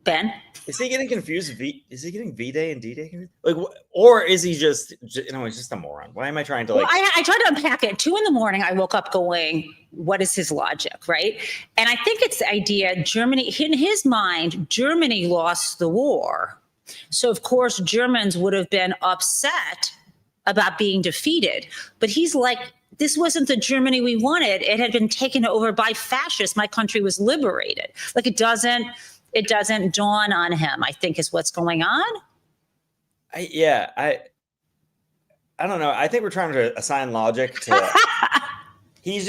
Ben? Is he getting confused? Is he getting V-Day and D-Day confused? Like, or is he just he's just a moron? Why am I trying to like? Well, I tried to unpack it. 2 a.m, I woke up going, what is his logic, right? And I think it's the idea Germany, in his mind, Germany lost the war. So, of course, Germans would have been upset about being defeated. But he's like, this wasn't the Germany we wanted. It had been taken over by fascists. My country was liberated. Like, it doesn't dawn on him, I think, is what's going on. I don't know. I think we're trying to assign logic to he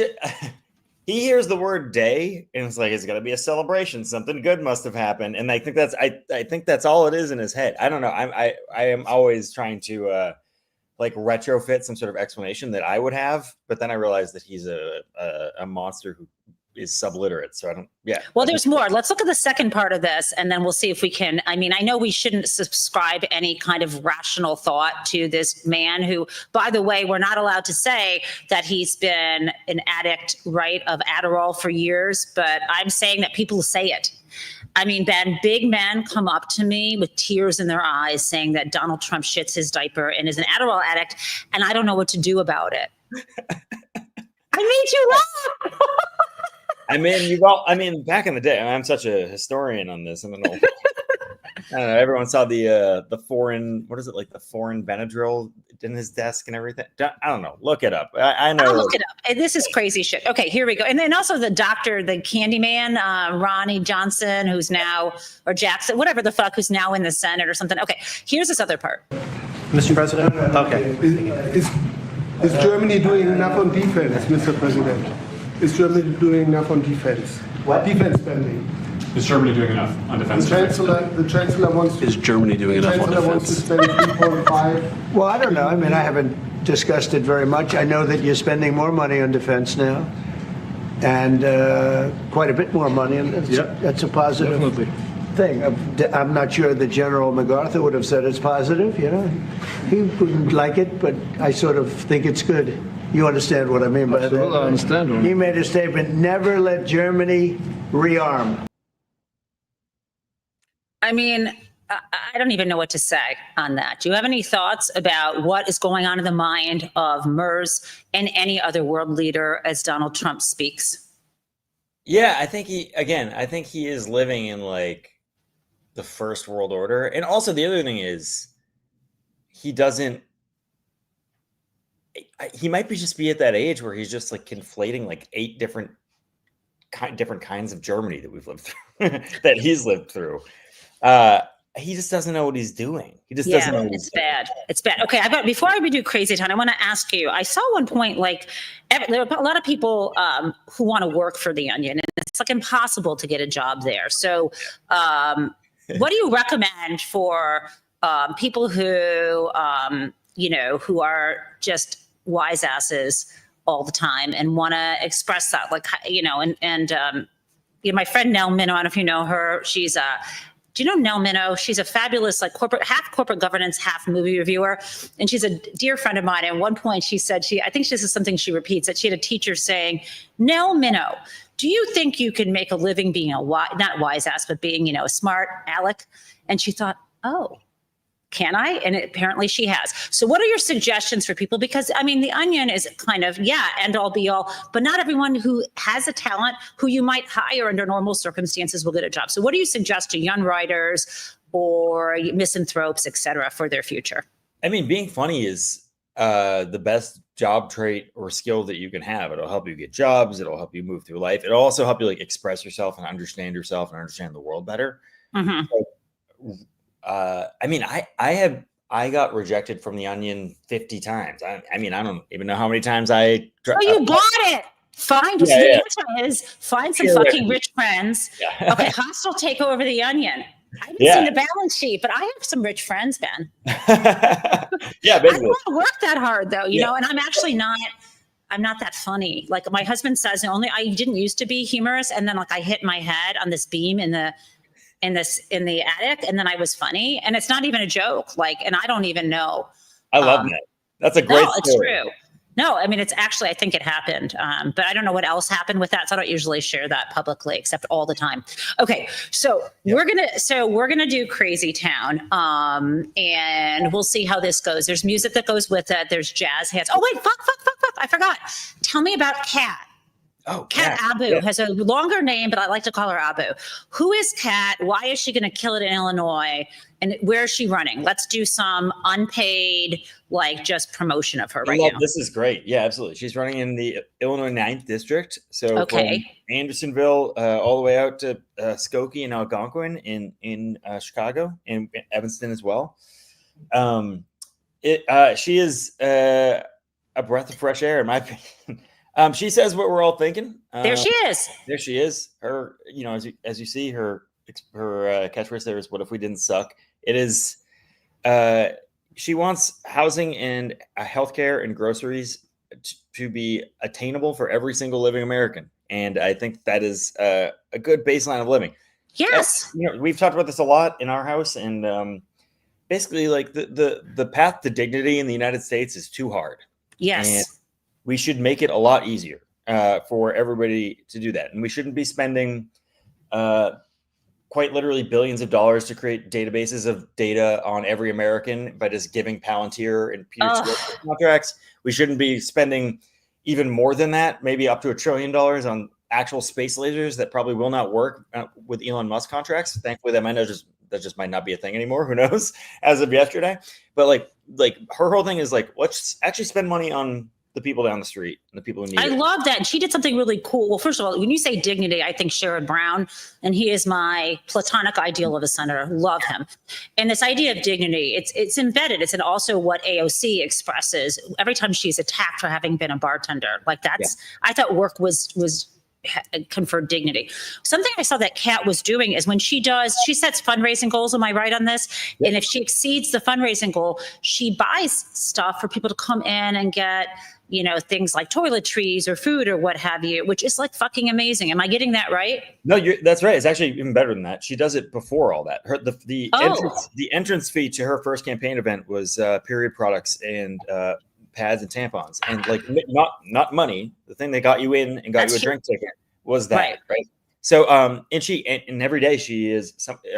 hears the word day and it's like it's gonna be a celebration, something good must have happened. And I think that's all it is in his head. I don't know. I am always trying to like retrofit some sort of explanation that I would have, but then I realized that he's a monster who is subliterate. So I don't, Well, there's more. Let's look at the second part of this and then we'll see if we can, I know we shouldn't subscribe any kind of rational thought to this man who, by the way, we're not allowed to say that he's been an addict, right, of Adderall for years, but I'm saying that people say it. Ben, big men come up to me with tears in their eyes saying that Donald Trump shits his diaper and is an Adderall addict, and I don't know what to do about it. I made you laugh. Back in the day, I'm such a historian on this. I don't know. Everyone saw the foreign, what is it, like the foreign Benadryl in his desk and everything. I don't know. Look it up. I know. I'll look it up. This is crazy shit. Okay, here we go. And then also the doctor, the Candyman, Ronnie Johnson, who's now, or Jackson, whatever the fuck, who's now in the Senate or something. Okay, here's this other part. Mr. President? Okay. Is Germany doing enough on defense, Mr. President? Is Germany doing enough on defense? What? Defense spending. Is Germany doing enough on defense? The Chancellor wants to. Is Germany doing enough on Chancellor wants to defense? spend 3.5. Well, I don't know. I haven't discussed it very much. I know that you're spending more money on defense now, and quite a bit more money, and that's a positive thing. I'm not sure that General MacArthur would have said it's positive. He wouldn't like it, but I sort of think it's good. You understand what I mean by that? I understand. He made a statement: never let Germany rearm. I don't even know what to say on that. Do you have any thoughts about what is going on in the mind of Merz and any other world leader as Donald Trump speaks? Yeah, I think he is living in like the first world order. And also the other thing is he might just be at that age where he's just like conflating like 8 different kinds of Germany that we've lived through, that he's lived through. He just doesn't know what he's doing. He just doesn't know. It's bad. It's bad. Okay, before I do Crazy Town, I want to ask you. I saw one point like there are a lot of people who want to work for the Onion, and it's like impossible to get a job there. So, what do you recommend for people who who are just wise asses all the time and want to express that, like my friend Nell Min, I don't know if you know her. She's Do you know Nell Minow? She's a fabulous, like half corporate governance, half movie reviewer. And she's a dear friend of mine. At one point she said, I think this is something she repeats, that she had a teacher saying, Nell Minow, do you think you can make a living being not wise ass, but being, a smart aleck? And she thought, oh, can I? And apparently she has. So what are your suggestions for people? Because I mean, The Onion is kind of, end all be all, but not everyone who has a talent who you might hire under normal circumstances will get a job. So what do you suggest to young writers or misanthropes, et cetera, for their future? I mean, being funny is the best job trait or skill that you can have. It'll help you get jobs. It'll help you move through life. It'll also help you like express yourself and understand the world better. Mm-hmm. So, I mean, I got rejected from The Onion 50 times. I mean, I don't even know how many times I. You bought it. Fine. The answer is find some fucking rich friends. Yeah. Okay, hostile take over The Onion. I haven't seen the balance sheet, but I have some rich friends, Ben. Yeah, I don't want to work that hard, though, you know, and I'm actually not. I'm not that funny. Like my husband says, I didn't used to be humorous, and then like I hit my head on this beam in the attic, and then I was funny, and it's not even a joke. Like, and I don't even know. I love that. That's a great story. It's true. No, I mean, it's actually, I think it happened, but I don't know what else happened with that. So I don't usually share that publicly, except all the time. Okay, so we're gonna do Crazy Town, and we'll see how this goes. There's music that goes with it. There's jazz hands. Oh wait, fuck! I forgot. Tell me about Cat. Oh, Cat Abu has a longer name, but I like to call her Abu. Who is Cat? Why is she going to kill it in Illinois? And where is she running? Let's do some unpaid, like just promotion of her right now. This is great. Yeah, absolutely. She's running in the Illinois 9th district. So from Andersonville all the way out to Skokie and Algonquin in Chicago and Evanston as well. She is a breath of fresh air, in my opinion. She says what we're all thinking. There she is. There she is. Her, as you see, her catchphrase there is, "What if we didn't suck?" It is. She wants housing and healthcare and groceries to be attainable for every single living American, and I think that is a good baseline of living. Yes. We've talked about this a lot in our house, and basically, like the path to dignity in the United States is too hard. Yes. And we should make it a lot easier for everybody to do that. And we shouldn't be spending quite literally billions of dollars to create databases of data on every American by just giving Palantir and peer-to-peer contracts. We shouldn't be spending even more than that, maybe up to $1 trillion on actual space lasers that probably will not work with Elon Musk contracts. Thankfully, that just might not be a thing anymore. Who knows? As of yesterday. But like her whole thing is like, let's actually spend money on the people down the street and the people who need it. I love that. And she did something really cool. Well, first of all, when you say dignity, I think Sherrod Brown, and he is my platonic ideal of a senator. Love him. And this idea of dignity, it's embedded. It's in also what AOC expresses every time she's attacked for having been a bartender. Like I thought work was conferred dignity. Something I saw that Kat was doing is when she sets fundraising goals. Am I right on this? Yep. And if she exceeds the fundraising goal, she buys stuff for people to come in and get, things like toiletries or food or what have you, which is like fucking amazing. Am I getting that right? No, that's right. It's actually even better than that. She does it before all that. The entrance fee to her first campaign event was period products and pads and tampons, and like not money. The thing that got you in and got you a drink ticket was that, right? So and every day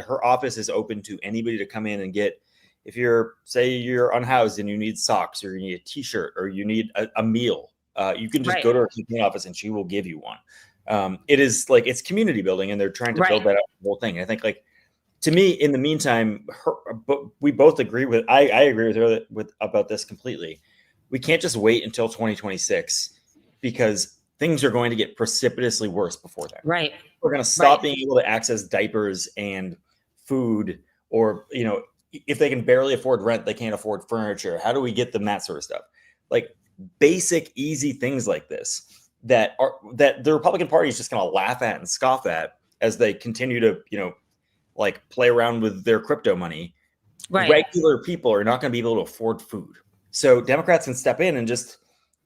her office is open to anybody to come in and get. If you're unhoused and you need socks or you need a t-shirt or you need a meal, you can just go to her campaign office and she will give you one. It is like, it's community building, and they're trying to build that up, the whole thing. And I think, like, to me, in the meantime, we both agree with. I agree with her about this completely. We can't just wait until 2026 because things are going to get precipitously worse before that. Right. We're going to stop being able to access diapers and food, or if they can barely afford rent, they can't afford furniture. How do we get them that sort of stuff? Like basic, easy things like this that the Republican Party is just going to laugh at and scoff at as they continue to, like play around with their crypto money. Right. Regular people are not going to be able to afford food. So Democrats can step in and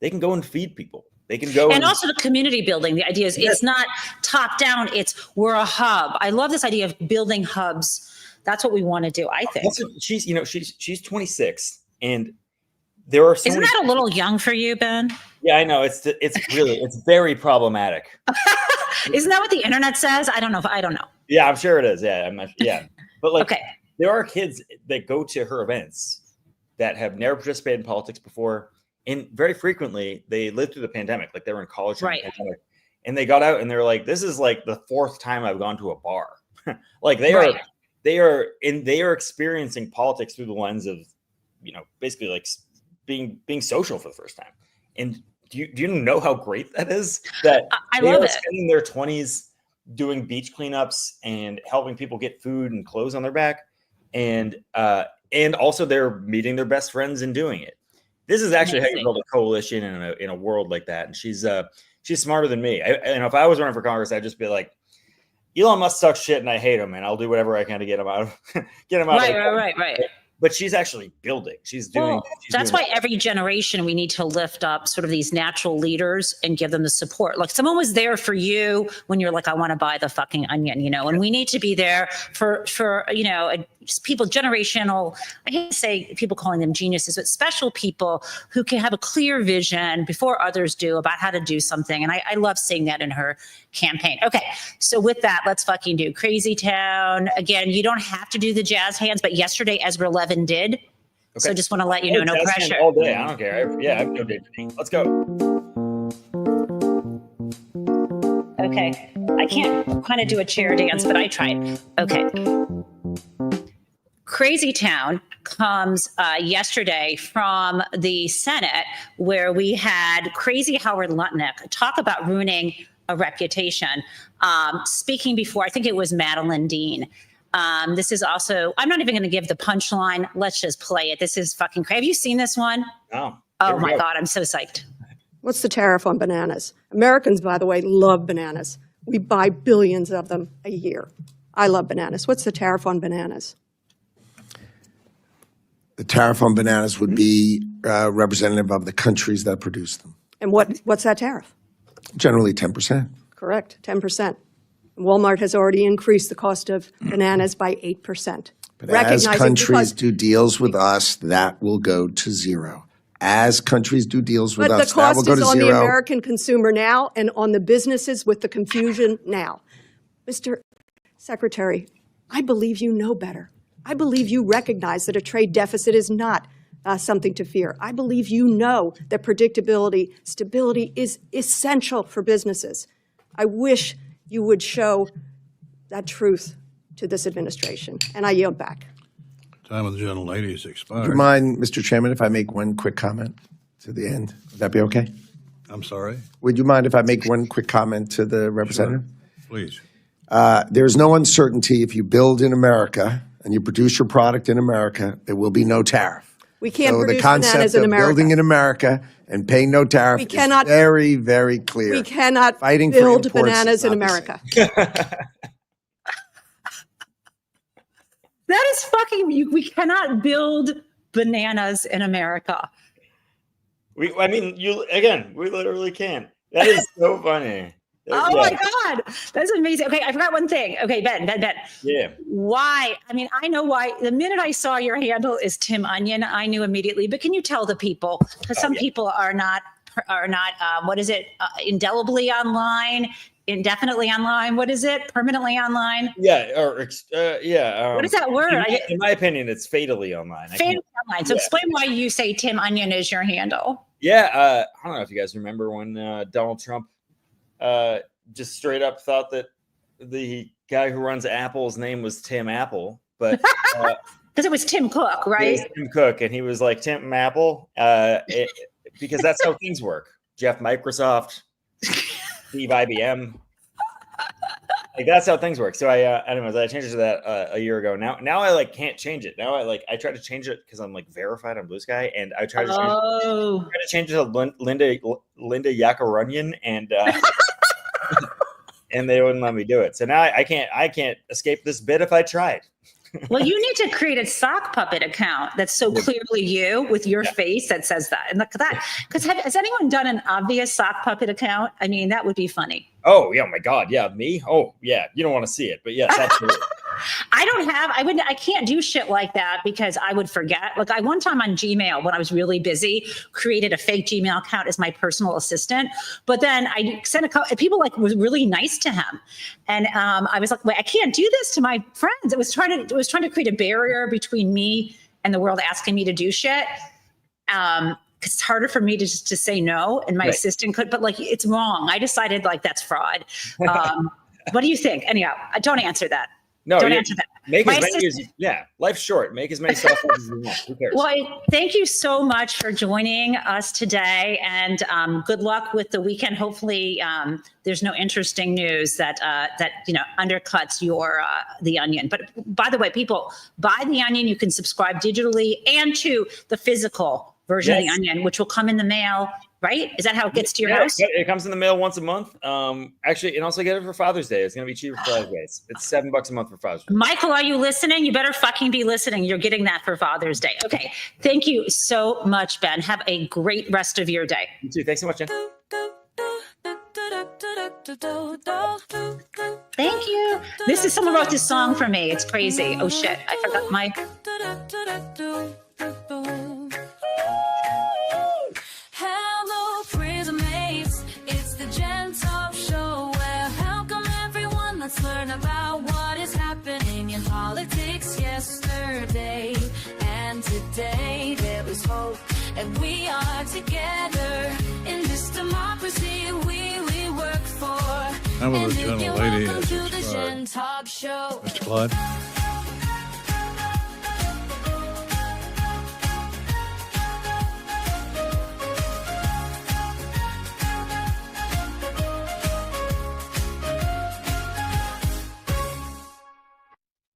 they can go and feed people. They can go. And also the community building. The idea is it's not top down. We're a hub. I love this idea of building hubs That's what we want to do, I think. Also, she's 26, and there are so Isn't many, that a little young for you, Ben? Yeah, I know. It's very problematic. Isn't that what the internet says? I don't know. Yeah, I'm sure it is. Yeah, but like, Okay. there are kids that go to her events that have never participated in politics before, and very frequently they lived through the pandemic. Like, they were in college during the pandemic, and they got out and they're like, "This is like the 4th time I've gone to a bar." Like, they are experiencing politics through the lens of, basically like being social for the first time. And do you know how great that is? That I they love are it. spending their 20s doing beach cleanups and helping people get food and clothes on their back, and also they're meeting their best friends and doing it. This is actually how you build a coalition in a world like that. And she's smarter than me. And if I was running for Congress, I'd just be like, Elon Musk sucks shit, and I hate him, and I'll do whatever I can to get him out of Right. But she's actually building. That's why every generation we need to lift up sort of these natural leaders and give them the support. Like, someone was there for you when you're like, I want to buy the fucking onion, and we need to be there for just people, generational, I hate to say people calling them geniuses, but special people who can have a clear vision before others do about how to do something. And I love seeing that in her campaign. Okay, so with that, let's fucking do Crazy Town. Again, you don't have to do the jazz hands, but yesterday Ezra Levin did. Okay. So just want to let you know, no pressure. All day, I don't care. I have no day for me. Let's go. Okay, I can't kind of do a chair dance, but I tried. Okay. Crazy Town comes yesterday from the Senate, where we had crazy Howard Lutnick talk about ruining a reputation. Speaking before, I think it was Madeline Dean. This is also, I'm not even going to give the punchline. Let's just play it. This is fucking crazy. Have you seen this one? No. Oh my God, I'm so psyched. What's the tariff on bananas? Americans, by the way, love bananas. We buy billions of them a year. I love bananas. What's the tariff on bananas? The tariff on bananas would be representative of the countries that produce them. And what's that tariff? Generally 10%. Correct, 10%. Walmart has already increased the cost of bananas by 8%. But as countries do deals with us, that will go to zero. As countries do deals with us, that will go to zero. But the cost is on the American consumer now and on the businesses with the confusion now. Mr. Secretary, I believe you know better. I believe you recognize that a trade deficit is not something to fear. I believe you know that predictability, stability is essential for businesses. I wish you would show that truth to this administration. And I yield back. Time of the gentlelady is expired. Would you mind, Mr. Chairman, if I make one quick comment to the end? Would that be okay? I'm sorry? Would you mind if I make one quick comment to the representative? Sure. Please. There's no uncertainty if you build in America and you produce your product in America, there will be no tariff. We can't so produce the concept bananas in of America. building in America and paying no tariff is very, very clear. We cannot Fighting build for bananas in America. That is fucking, we cannot build bananas in America. We literally can. That is so funny. Oh my God, that's amazing. Okay, I forgot one thing. Okay, Ben. Yeah. Why? I mean, I know why. The minute I saw your handle is Tim Onion, I knew immediately. But can you tell the people? Because some people are not. What is it? Indelibly online, indefinitely online. What is it? Permanently online. Yeah. Yeah. What is that word? In my opinion, it's fatally online. Fatally online. So explain why you say Tim Onion is your handle. Yeah. I don't know if you guys remember when Donald Trump just straight up thought that the guy who runs Apple's name was Tim Apple, but because it was Tim Cook, right? It was Tim Cook, and he was like Tim Apple, because that's how things work. Jeff Microsoft, Steve IBM, like that's how things work. So anyways, I changed it to that a year ago. Now I can't change it. Now I try to change it because I'm verified on Blue Sky, and I try to change it to Linda Yakarunian, and and they wouldn't let me do it. So now I can't escape this bit if I tried. Well, you need to create a sock puppet account that's so clearly you with your face that says that. And because has anyone done an obvious sock puppet account? I mean, that would be funny. Oh yeah, my God, yeah, me. Oh yeah, you don't want to see it, but yes, absolutely. I can't do shit like that because I would forget. Like I one time on Gmail when I was really busy, created a fake Gmail account as my personal assistant. But then I sent a couple, people like was really nice to him. And I was like, wait, I can't do this to my friends. It was trying to create a barrier between me and the world asking me to do shit. Cause it's harder for me to just to say no. And my assistant could, but like, it's wrong. I decided like that's fraud. What do you think? Anyhow, don't answer that. No, don't answer that. Make as many as life's short. Make as many cell phones as you want. Who cares? Well, thank you so much for joining us today, and good luck with the weekend. Hopefully, there's no interesting news that undercuts your The Onion. But by the way, people, buy The Onion. You can subscribe digitally and to the physical version of The Onion, which will come in the mail. Right? Is that how it gets to your house? It comes in the mail once a month. Actually, and also get it for Father's Day. It's going to be cheaper for Father's Day. It's $7 a month for Father's Day. Michael, are you listening? You better fucking be listening. You're getting that for Father's Day. Okay. Thank you so much, Ben. Have a great rest of your day. You too. Thanks so much, Jen. Thank you. Someone wrote this song for me. It's crazy. Oh shit. I forgot my. Hello, prison mates. It's the Jen Taub Show. Well, welcome everyone. Let's learn about what is happening in politics yesterday and today. There was hope, and we are together in this democracy we work for. How about the gentle lady? To the Jen Taub Show. Mr. Clyde?